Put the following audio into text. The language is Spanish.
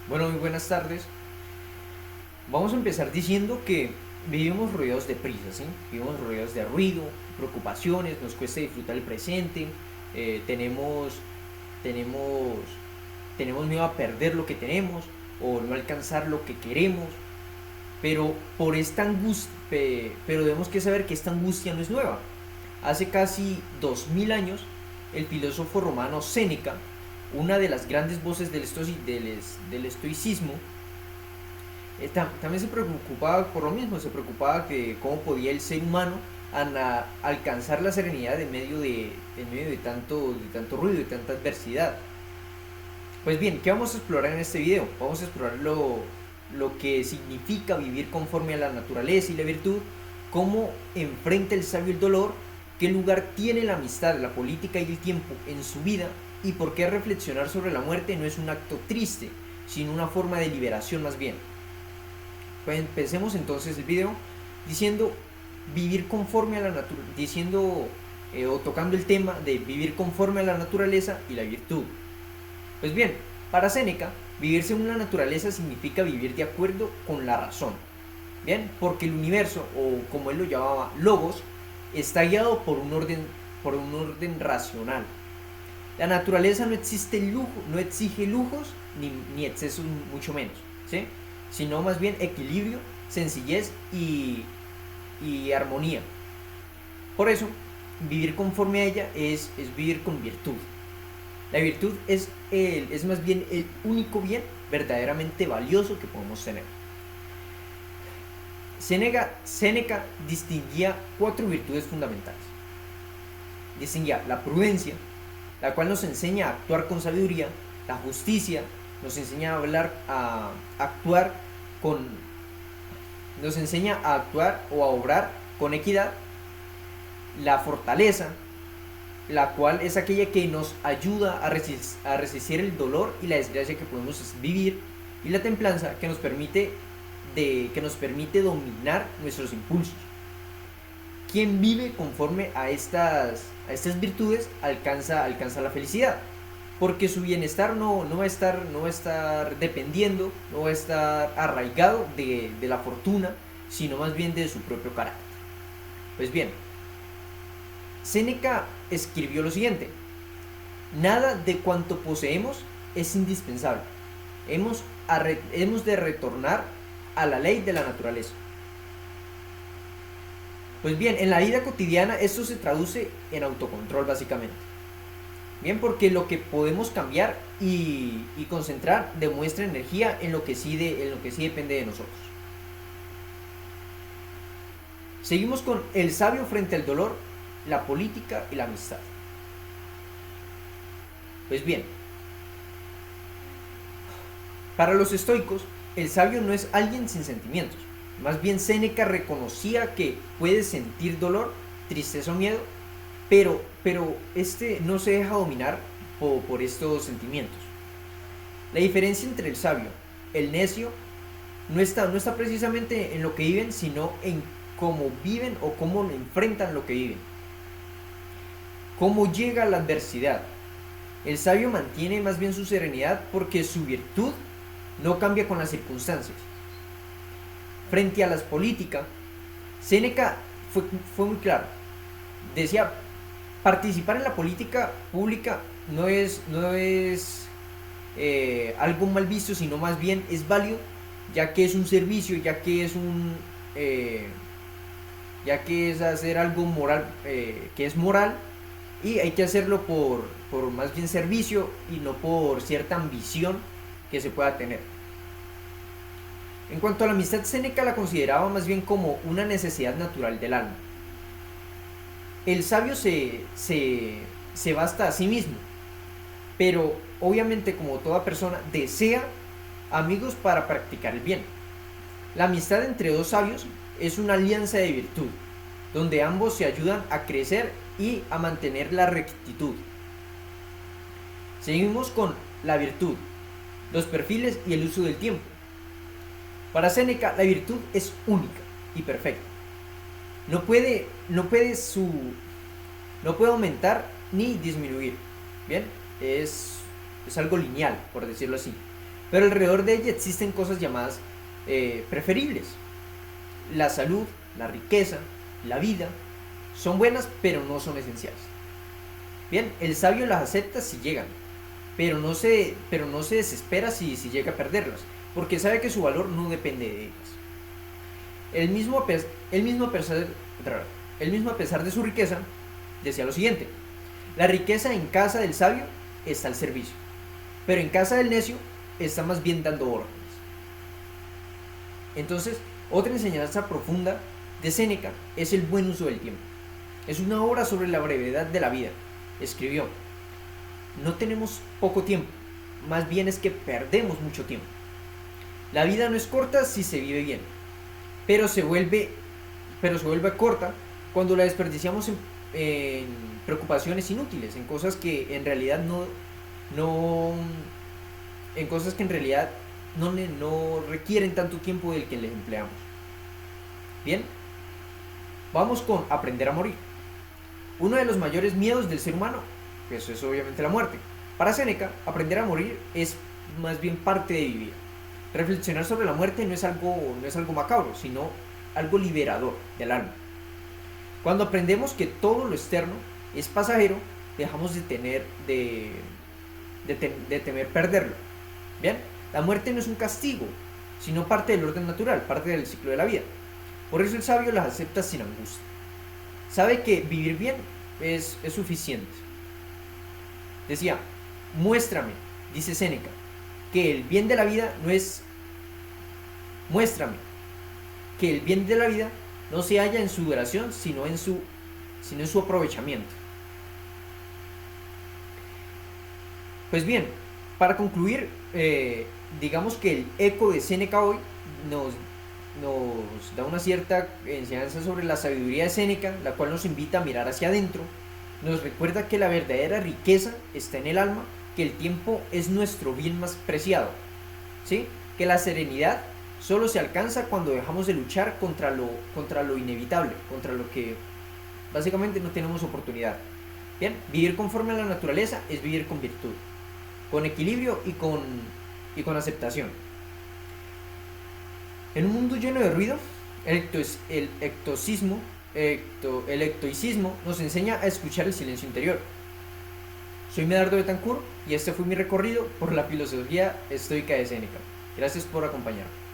Bueno, muy buenas tardes. Vamos a empezar diciendo que vivimos rodeados de prisa, ¿sí? Vivimos rodeados de ruido, preocupaciones, nos cuesta disfrutar el presente, eh, tenemos, tenemos, tenemos miedo a perder lo que tenemos o no alcanzar lo que queremos, pero por esta angustia, pero debemos que saber que esta angustia no es nueva. Hace casi 2000 años, el filósofo romano Séneca, una de las grandes voces del estoicismo, también se preocupaba por lo mismo, se preocupaba que cómo podía el ser humano alcanzar la serenidad en medio de tanto ruido, de tanta adversidad. Pues bien, ¿qué vamos a explorar en este video? Vamos a explorar lo que significa vivir conforme a la naturaleza y la virtud, cómo enfrenta el sabio el dolor, qué lugar tiene la amistad, la política y el tiempo en su vida, y por qué reflexionar sobre la muerte no es un acto triste, sino una forma de liberación más bien. Pues empecemos entonces el video diciendo vivir conforme a la naturaleza, o tocando el tema de vivir conforme a la naturaleza y la virtud. Pues bien, para Séneca, vivir según la naturaleza significa vivir de acuerdo con la razón. Bien, porque el universo, o como él lo llamaba, logos, está guiado por un orden racional. La naturaleza no exige lujos ni excesos, mucho menos, ¿sí? Sino más bien equilibrio, sencillez y armonía. Por eso, vivir conforme a ella es vivir con virtud. La virtud es más bien el único bien verdaderamente valioso que podemos tener. Séneca distinguía cuatro virtudes fundamentales. Distinguía la prudencia, la cual nos enseña a actuar con sabiduría; la justicia, nos enseña a actuar con nos enseña a actuar o a obrar con equidad; la fortaleza, la cual es aquella que nos ayuda a resistir el dolor y la desgracia que podemos vivir; y la templanza, que nos permite dominar nuestros impulsos. Quien vive conforme a estas virtudes alcanza la felicidad, porque su bienestar no va a estar dependiendo, no va a estar arraigado de la fortuna, sino más bien de su propio carácter. Pues bien, Séneca escribió lo siguiente: nada de cuanto poseemos es indispensable. Hemos, hemos de retornar a la ley de la naturaleza. Pues bien, en la vida cotidiana esto se traduce en autocontrol básicamente. Bien, porque lo que podemos cambiar y concentrar demuestra energía en lo que sí depende de nosotros. Seguimos con el sabio frente al dolor, la política y la amistad. Pues bien, para los estoicos, el sabio no es alguien sin sentimientos. Más bien Séneca reconocía que puede sentir dolor, tristeza o miedo, pero este no se deja dominar por estos sentimientos. La diferencia entre el sabio, el necio, no está precisamente en lo que viven, sino en cómo viven o cómo enfrentan lo que viven. Cómo llega la adversidad. El sabio mantiene más bien su serenidad porque su virtud no cambia con las circunstancias. Frente a las políticas, Séneca fue muy claro. Decía, participar en la política pública no es algo mal visto, sino más bien es válido, ya que es un servicio, eh, ya que es hacer algo moral, que es moral, y hay que hacerlo por más bien servicio y no por cierta ambición que se pueda tener. En cuanto a la amistad, Séneca la consideraba más bien como una necesidad natural del alma. El sabio se basta a sí mismo, pero obviamente, como toda persona, desea amigos para practicar el bien. La amistad entre dos sabios es una alianza de virtud, donde ambos se ayudan a crecer y a mantener la rectitud. Seguimos con la virtud, los perfiles y el uso del tiempo. Para Séneca, la virtud es única y perfecta. No puede, no puede, su, no puede aumentar ni disminuir. Bien, es algo lineal, por decirlo así. pero alrededor de ella existen cosas llamadas preferibles. La salud, la riqueza, la vida, son buenas pero no son esenciales. Bien, el sabio las acepta si llegan, pero no se desespera si llega a perderlas, porque sabe que su valor no depende de ellas. El mismo, el mismo, a pesar, el mismo a pesar de su riqueza, decía lo siguiente: la riqueza en casa del sabio está al servicio, pero en casa del necio está más bien dando órdenes. Entonces, otra enseñanza profunda de Séneca es el buen uso del tiempo. Es una obra sobre la brevedad de la vida. Escribió: no tenemos poco tiempo, más bien es que perdemos mucho tiempo. La vida no es corta si se vive bien, pero se vuelve corta cuando la desperdiciamos en preocupaciones inútiles, en cosas que en realidad no en cosas que en realidad no requieren tanto tiempo del que les empleamos. Bien, vamos con aprender a morir. Uno de los mayores miedos del ser humano, eso es obviamente la muerte. Para Séneca, aprender a morir es más bien parte de vivir. Reflexionar sobre la muerte no es algo macabro, sino algo liberador del alma. Cuando aprendemos que todo lo externo es pasajero, dejamos de temer perderlo. Bien, la muerte no es un castigo, sino parte del orden natural, parte del ciclo de la vida. Por eso el sabio las acepta sin angustia. Sabe que vivir bien es suficiente. Decía: muéstrame, dice Séneca, que el bien de la vida no es... Muéstrame que el bien de la vida no se halla en su duración, sino en su aprovechamiento. Pues bien, para concluir, digamos que el eco de Séneca hoy nos da una cierta enseñanza sobre la sabiduría de Séneca, la cual nos invita a mirar hacia adentro. Nos recuerda que la verdadera riqueza está en el alma, que el tiempo es nuestro bien más preciado, ¿sí? Que la serenidad solo se alcanza cuando dejamos de luchar contra lo inevitable, contra lo que básicamente no tenemos oportunidad. Bien, vivir conforme a la naturaleza es vivir con virtud, con equilibrio y con aceptación. En un mundo lleno de ruido, el estoicismo nos enseña a escuchar el silencio interior. Soy Medardo Betancourt y este fue mi recorrido por la filosofía estoica de Séneca. Gracias por acompañarme.